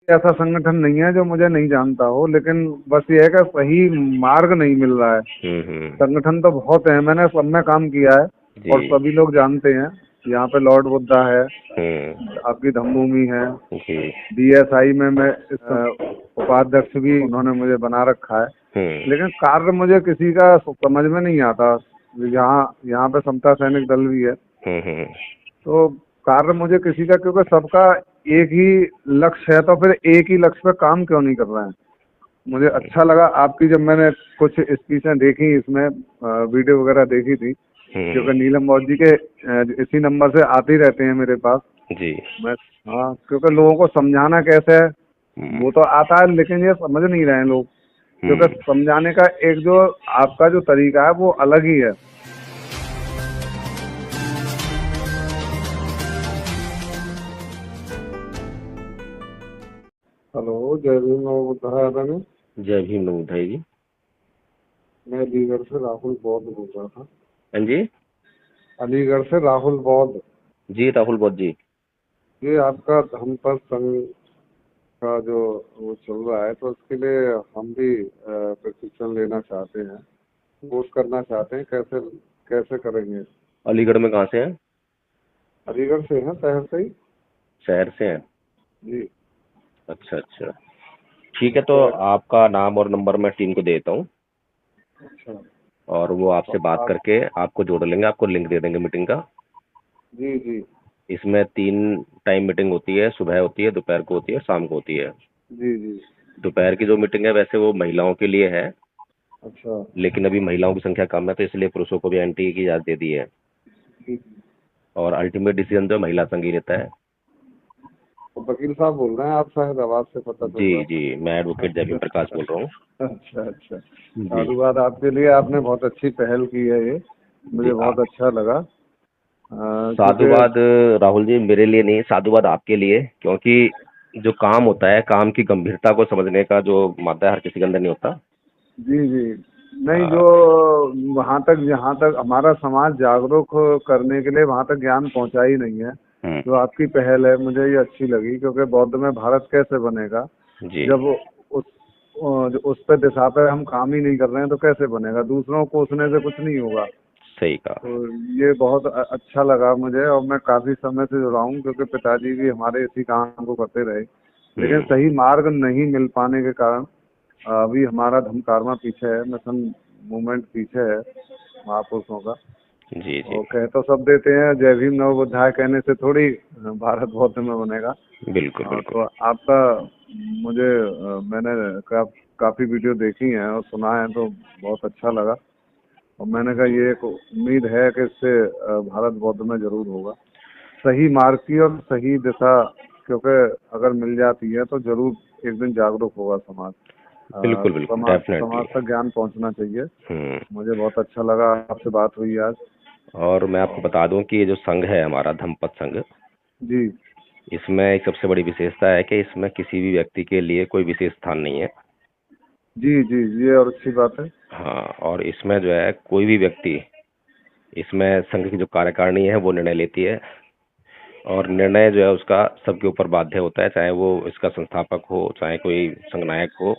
ऐसा संगठन नहीं है जो मुझे नहीं जानता हो, लेकिन बस ये है कि सही मार्ग नहीं मिल रहा है। हम्म। संगठन तो बहुत है, मैंने सब में काम किया है जी। और सभी लोग जानते हैं। यहाँ पे लॉर्ड बुद्धा है, हम्म। आपकी धम्मभूमि है, जी। बीएसआई में मैं इस उपाध्यक्ष भी उन्होंने मुझे बना रखा है। हम्म। लेकिन कार्य मुझे किसी का समझ में नहीं आता। यहाँ यहाँ पे समता सैनिक दल भी है, हम्म। तो कार्य मुझे किसी का, क्योंकि सबका एक ही लक्ष्य है, तो फिर एक ही लक्ष्य पे काम क्यों नहीं कर रहे हैं। मुझे हम्म। अच्छा लगा आपकी, जब मैंने कुछ स्पीचें देखी इसमें, वीडियो वगैरह देखी थी, हम्म। क्योंकि नीलम मौजी के इसी नंबर से आते ही रहते हैं मेरे पास। जी। मैं, हाँ, क्योंकि लोगों को समझाना कैसे है हम्म। वो तो आता है, लेकिन ये समझ नहीं रहे हैं लोग, क्योंकि हम्म। समझाने का एक जो आपका जो तरीका है वो अलग ही है। हेलो, जय भीम, मैं जय भीम नमोधाई जी। अलीगढ़ से राहुल बौद्ध बोल रहा था। हाँ जी। अलीगढ़ से राहुल बौद्ध। जी राहुल बौद्ध जी। ये आपका धम्मपद संघ का जो वो चल रहा है, तो उसके लिए हम भी प्रशिक्षण लेना चाहते हैं, कोर्स करना चाहते हैं। कैसे कैसे करेंगे? अलीगढ़ में कहाँ से हैं? अलीगढ़ से हैं, शहर से ही। शहर से हैं। जी। अच्छा अच्छा। ठीक है, तो तो आपका नाम और नंबर मैं टीम को देता हूँ अच्छा, और वो तो आपसे बात आप, करके आपको जोड़ लेंगे, आपको लिंक दे देंगे मीटिंग का। जी जी इसमें 3 टाइम मीटिंग होती है, सुबह होती है, दोपहर को होती है और शाम को होती है। जी जी। दोपहर की जो मीटिंग है वैसे वो महिलाओं के लिए है, अच्छा। लेकिन अभी महिलाओं की संख्या कम है तो इसलिए पुरुषों को भी एंट्री की इजाजत दे दी है। ठीक। और अल्टीमेट डिसीजन जो महिला संघ ही लेता है। तो वकील साहब बोल रहे हैं आप, शायद आवाज से पता चल जी रहा जी, मैं एडवोकेट जयभीम प्रकाश बोल रहा हूँ। था। अच्छा अच्छा, जी साधुवाद आपके लिए, आपने बहुत अच्छी पहल की है ये, जी। मुझे बहुत अच्छा लगा। क्योंकि साधुवाद राहुल जी मेरे लिए नहीं, साधुवाद आपके लिए, क्योंकि जो काम होता है, काम की गंभीरता को समझने का जो मादा है हर किसी के अंदर नहीं होता। जी जी, नहीं, जो हाँ। वहाँ तक, जहाँ तक हमारा समाज जागरूक करने के लिए वहाँ तक ज्ञान पहुँचा ही नहीं है, हम्म। जो आपकी पहल है मुझे ये अच्छी लगी। क्योंकि बौद्ध में भारत कैसे बनेगा जी। जब उस उस पे दिशा पे हम काम ही नहीं कर रहे हैं, तो कैसे बनेगा? दूसरों को कोसने से कुछ नहीं होगा। सही कहा। तो ये बहुत अच्छा लगा मुझे, और मैं काफी समय से जुड़ा हूँ, क्योंकि पिताजी भी हमारे इसी काम को करते रहे। लेकिन हम्म। सही मार्ग नहीं मिल पाने के कारण अभी हमारा धर्मकारमा पीछे है, मिशन मूवमेंट पीछे है महापुरुषों का। जी जी। और कह तो सब देते हैं, जय भीम नव बुद्धाय कहने से थोड़ी भारत बौद्ध में बनेगा। बिल्कुल बिल्कुल। तो आपका, मुझे काफी वीडियो देखी हैं और सुना है, तो बहुत अच्छा लगा। और मैंने कहा ये एक उम्मीद है कि इससे भारत बौद्ध में जरूर होगा सही मार्ग की और सही दिशा। क्योंकि अगर मिल जाती है तो जरूर एक दिन जागरूक होगा समाज। बिल्कुल बिल्कुल समाज डेफिनेटली। तक ज्ञान पहुंचना चाहिए। हम्म। मुझे बहुत अच्छा लगा, आपसे बात हुई आज। और मैं आपको और बता दूं कि ये जो संघ है हमारा धम्मपद संघ, जी इसमें एक सबसे बड़ी विशेषता है कि इसमें किसी भी व्यक्ति के लिए कोई विशेष स्थान नहीं है। जी जी, ये और अच्छी बात है। हाँ, और इसमें जो है कोई भी व्यक्ति, इसमें संघ की जो कार्यकारिणी है वो निर्णय लेती है, और निर्णय जो है उसका सबके ऊपर बाध्य होता है, चाहे वो इसका संस्थापक हो चाहे कोई संघनायक हो,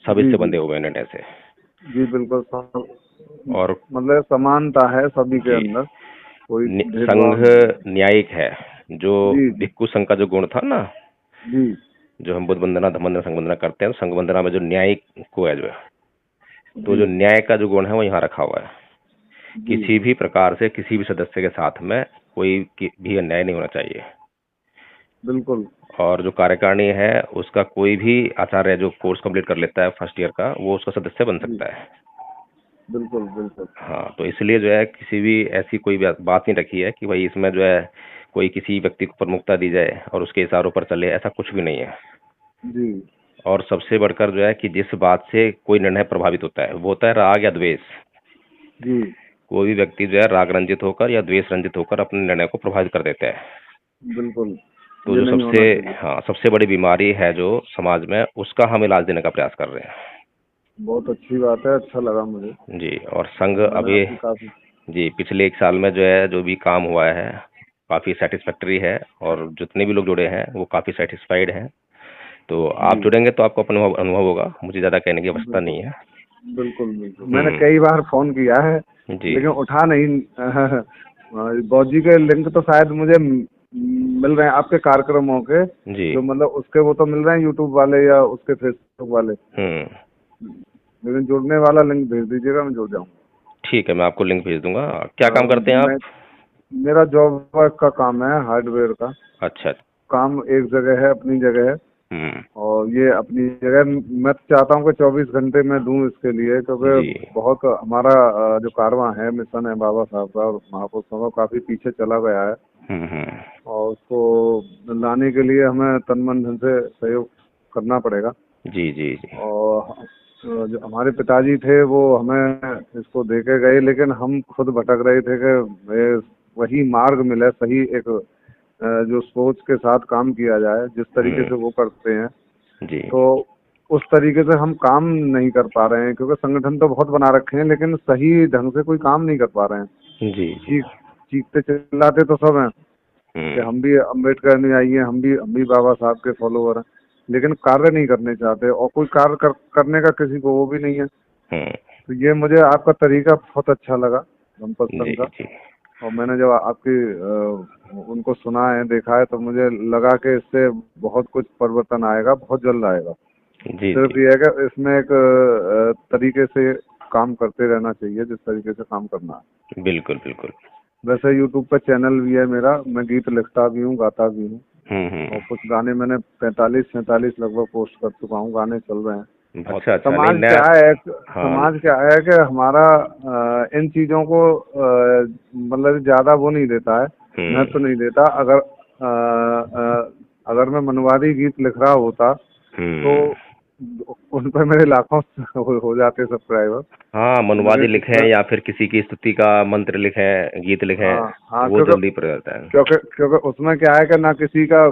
सब जी इससे जी बंधे हुए हैं निर्णय से। जी, बिल्कुल और मतलब समानता है सभी के जी, अंदर, कोई संघ भेदभाव नहीं है। न्यायिक है। जो जी जी भिक्खु संघ का जो गुण था ना, जी जो हम बुद्ध वंदना धम्म वंदना संघ वंदना करते हैं, तो संघ वंदना में जो न्यायिक को है जो है, तो जी जो न्याय का जो गुण है वो यहाँ रखा हुआ है। जी, किसी भी प्रकार से किसी भी सदस्य के साथ में कोई भी अन्याय नहीं होना चाहिए। बिल्कुल। और जो कार्यकारिणी है उसका कोई भी आचार्य जो कोर्स कंप्लीट कर लेता है फर्स्ट ईयर का, वो उसका सदस्य बन जी, सकता है। बिल्कुल बिल्कुल। हाँ, तो इसलिए जो है किसी भी ऐसी कोई बात नहीं रखी है कि भाई इसमें जो है कोई किसी व्यक्ति को प्रमुखता दी जाए और उसके इशारों पर चले, ऐसा कुछ भी नहीं है। जी और सबसे बढ़कर जो है कि जिस बात से कोई निर्णय प्रभावित होता है वो होता है राग या द्वेष। जी, कोई भी व्यक्ति जो है राग रंजित होकर या द्वेष रंजित होकर अपने निर्णय को प्रभावित कर देता है। बिल्कुल, तो ये जो नहीं सबसे, होना चाहिए। हाँ, सबसे बड़ी बीमारी है जो समाज में, उसका हम इलाज देने का प्रयास कर रहे बहुत अच्छी बात है, अच्छा लगा मुझे। हैं। जी, और संघ मैंने अभी, आपकी काफी, जी, पिछले 1 साल में जो है जो भी काम हुआ है काफ़ी सेटिस्फैक्टरी है, और जितने भी लोग जुड़े हैं वो काफ़ी सेटिस्फाइड हैं। तो आप जी जुड़ेंगे तो आपको अपना अनुभव होगा, मुझे ज़्यादा कहने की आवश्यकता नहीं है। बिल्कुल बिल्कुल, मैंने कई बार फोन किया है जी लेकिन उठा नहीं। बॉजी के लिंक तो शायद मुझे मिल रहे हैं आपके कार्यक्रमों के, जी। जो मतलब उसके वो तो मिल रहे हैं यूट्यूब वाले या उसके फेसबुक वाले, लेकिन जुड़ने वाला लिंक भेज दीजिएगा, मैं जुड़ जाऊंगा। ठीक है, मैं आपको लिंक भेज दूंगा। क्या काम करते हैं आप? मैं मेरा जॉब वर्क का काम है, हार्डवेयर का अच्छा। काम। एक जगह है, अपनी जगह है, हम्म। और ये अपनी जगह मैं चाहता हूँ कि 24 घंटे मैं दूं इसके लिए, जी। क्योंकि बहुत हमारा जो कारवां है, मिशन है बाबा साहब का और महापुरुषों का, काफी पीछे चला गया है, हम्म। और उसको लाने के लिए हमें तन मन धन से सहयोग करना पड़ेगा। जी जी जी। और जो हमारे पिताजी थे वो हमें इसको दे के गए, लेकिन हम खुद भटक रहे थे कि वही मार्ग मिले, सही एक जो सोच के साथ काम किया जाए, जिस तरीके से वो करते हैं, जी तो उस तरीके से हम काम नहीं कर पा रहे हैं, क्योंकि संगठन तो बहुत बना रखे हैं लेकिन सही ढंग से कोई काम नहीं कर पा रहे हैं। जी जी। चीखते चिल्लाते तो सब हैं कि हम्म। हम भी अम्बेडकर अनुयायी हैं, हम भी बाबा साहब के फॉलोवर हैं, लेकिन कार्य नहीं करने चाहते, और कोई कार्य करने का किसी को वो भी नहीं है। हम्म। तो ये मुझे आपका तरीका बहुत अच्छा लगा, जी धम्मपत्सन का। जी। और मैंने जब आपकी उनको सुना है, देखा है, तो मुझे लगा कि इससे बहुत कुछ परिवर्तन आएगा, बहुत जल्द आएगा। जी सिर्फ जी। ये है कि इसमें एक तरीके से काम करते रहना चाहिए, जिस तरीके से काम करना है। बिल्कुल बिल्कुल। वैसे यूट्यूब पे चैनल भी है मेरा, मैं गीत लिखता भी हूँ, गाता भी हूँ, और कुछ गाने मैंने 45-47 लगभग पोस्ट कर चुका हूँ, गाने चल रहे हैं। अच्छा अच्छा। नहीं, समाज नया। क्या है, हाँ। समाज क्या है कि हमारा इन चीजों को मतलब ज्यादा वो नहीं देता है, महत्व नहीं देता। अगर मैं मनवादी गीत लिख रहा होता तो हम्म। उन पर मेरे लाखों हो जाते सब्सक्राइबर। हाँ, मनुवादी लेकिन लिखें इसमें, या फिर किसी की स्तुति का मंत्र लिखें, गीत लिखें, हाँ हाँ, वो जल्दी पड़ जाता है। क्योंकि उसमें क्या है कि ना किसी का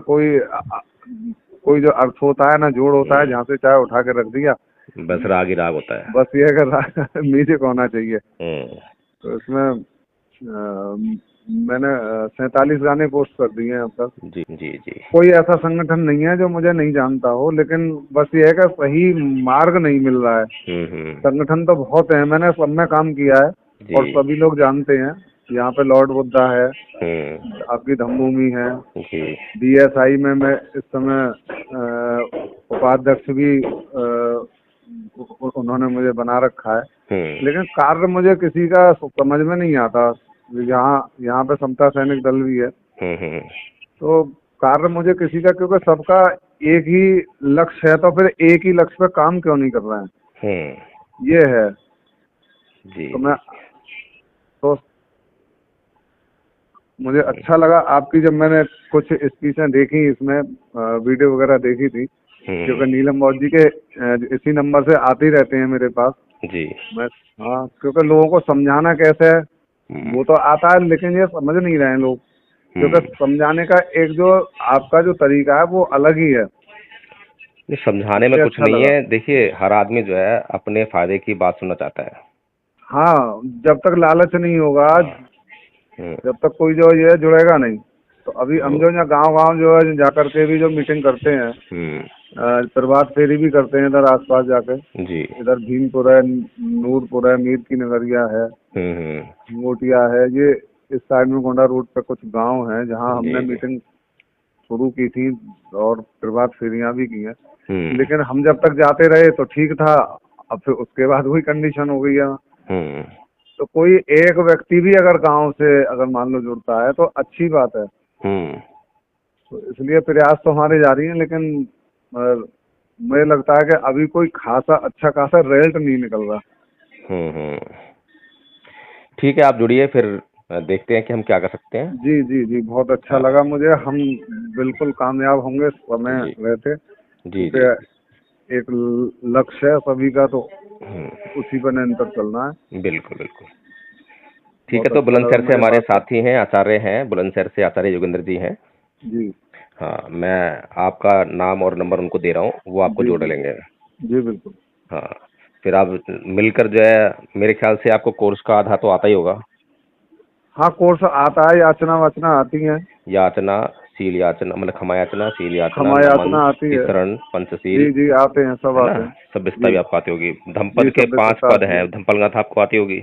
कोई जो अर्थ होता है ना जोड़ होता है, जहाँ से चाहे उठा के रख दिया। बस राग ही राग होता है। बस ये कर म्यूजिक होना चाहिए। हम्म। तो इसमें मैंने 47 गाने पोस्ट कर दिए हैं अब तक। जी जी जी। कोई ऐसा संगठन नहीं है जो मुझे नहीं जानता हो, लेकिन बस ये है कि सही मार्ग नहीं मिल रहा है। हम्म। संगठन तो बहुत है, मैंने सब में काम किया है, और जी। सभी लोग जानते हैं। यहाँ पे लॉर्ड बुद्धा है, हम्म। आपकी धम्मभूमि है, जी। बीएसआई में मैं इस समय उपाध्यक्ष भी उन्होंने मुझे बना रखा है। हम्म। लेकिन कार्य मुझे किसी का समझ में नहीं आता। यहाँ यहाँ पे समता सैनिक दल भी है, हम्म। तो कार्य मुझे किसी का, क्योंकि सबका एक ही लक्ष्य है, तो फिर एक ही लक्ष्य पे काम क्यों नहीं कर रहे हैं, ये है। जी तो मैं जी। तो मुझे अच्छा लगा आपकी, जब मैंने कुछ स्पीचें देखी इसमें, वीडियो वगैरह देखी थी, क्योंकि नीलम बौद्ध जी के इसी नंबर से आते ही रहते हैं मेरे पास। जी। मैं, हाँ, क्योंकि लोगों को समझाना कैसे है वो तो आता है, लेकिन ये समझ नहीं रहे हैं लोग, क्योंकि समझाने का एक जो आपका जो तरीका है वो अलग ही है। नहीं, समझाने में इसलिए कुछ अच्छा नहीं लगा। है। देखिए, हर आदमी जो है अपने फायदे की बात सुनना चाहता है। हाँ, जब तक लालच नहीं होगा, हाँ। जब तक कोई जो ये जुड़ेगा नहीं। तो अभी हम तो जो यहाँ गांव गांव जो है जा करके भी जो मीटिंग करते हैं, प्रभात फेरी भी करते हैं इधर आसपास जाके। जी। इधर भीमपुर है, नूरपुर है, मीर की नगरिया है, मोटिया है, ये इस साइड में गोंडा रोड पे कुछ गांव हैं जहां हमने जी जी। मीटिंग शुरू की थी, और प्रभात फेरियां भी की हैं। हम्म। लेकिन हम जब तक जाते रहे तो ठीक था, अब फिर उसके बाद वही कंडीशन हो गई है। हम्म। तो कोई एक व्यक्ति भी अगर गांव से अगर मान लो जुड़ता है तो अच्छी बात है। तो इसलिए प्रयास तो हमारे जारी हैं, लेकिन मुझे लगता है कि अभी कोई खासा अच्छा खासा रिजल्ट नहीं निकल रहा। ठीक है, आप जुड़िए फिर। देखते हैं कि हम क्या कर सकते हैं। जी जी जी, बहुत अच्छा हाँ। लगा मुझे। हम बिल्कुल कामयाब होंगे समय जी रहते, जी जी। क्योंकि एक लक्ष्य है सभी का, तो उसी पर निरंतर चलना है। बिल्कुल बिल्कुल। ठीक है, बहुत तो अच्छा लगा बुलंदशहर से मुझे हमारे बात कर। साथी हैं, आचार्य हैं, बुलंदशहर से आचार्य योगेंद्र जी हैं। जी हाँ, मैं आपका नाम और नंबर उनको दे रहा हूँ, वो आपको जी जोड़ जी लेंगे। जी बिल्कुल। हाँ, फिर आप मिलकर जो है, मेरे ख्याल से आपको कोर्स का आधा तो आता ही होगा। हाँ, कोर्स आता है, याचना वाचना आती है। याचना, शील याचना मतलब क्षमा याचना, शील याचना, क्षमा नमन, याचना आती है। तिसरण, पंचशील, जी जी आते हैं, सब है आते ना। हैं। सभ्यता जी भी आपको आती होगी। जी, धम्पद के 5 सभ्यता पद आती हैं, है। धम्पल गाथा आपको आती होगी।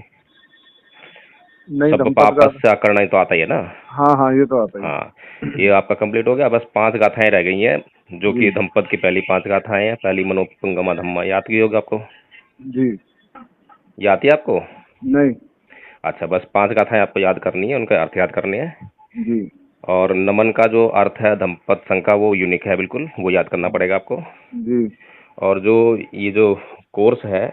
नहीं, सब धमपद का। पापस्य करना ही तो आता ही है ना। हाँ हाँ, ये तो आता ही हाँ, है। ये आपका कंप्लीट हो गया। बस 5 गाथाएं रह गई हैं, जो जी कि धम्पद की पहली 5 गाथाएं हैं। पहली मनोपुंगमा धम्मा, याद की होगी आपको, जी। ये आती है आपको। नहीं। अच्छा, बस 5 गाथाएं आपको याद करनी है, उनका अर्थ याद करने हैं। जी और नमन का जो अर्थ है धम्पद संघ का, वो यूनिक है बिल्कुल, वो याद करना पड़ेगा आपको। जी। और जो ये जो कोर्स है,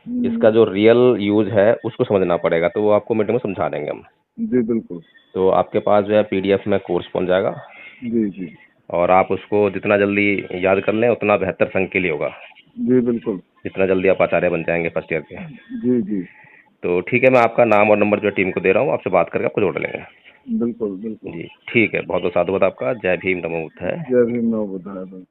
इसका जो रियल यूज है उसको समझना पड़ेगा, तो वो आपको मीटिंग में समझा देंगे हम। जी बिल्कुल। तो आपके पास जो है पीडीएफ में कोर्स पहुंच जाएगा, जी जी। और आप उसको जितना जल्दी याद कर लें उतना बेहतर संघ के लिए होगा। जी बिल्कुल। जितना जल्दी आप आचार्य बन जाएंगे फर्स्ट ईयर के। जी जी। तो ठीक है, मैं आपका नाम और नंबर जो टीम को दे रहा हूँ, आपसे बात करके आपको जोड़ लेंगे। बिल्कुल बिल्कुल। जी ठीक है, बहुत बहुत साधुवाद आपका। जय भीम, नमो बुद्धाय। जय भीम, नमो बुद्धाय।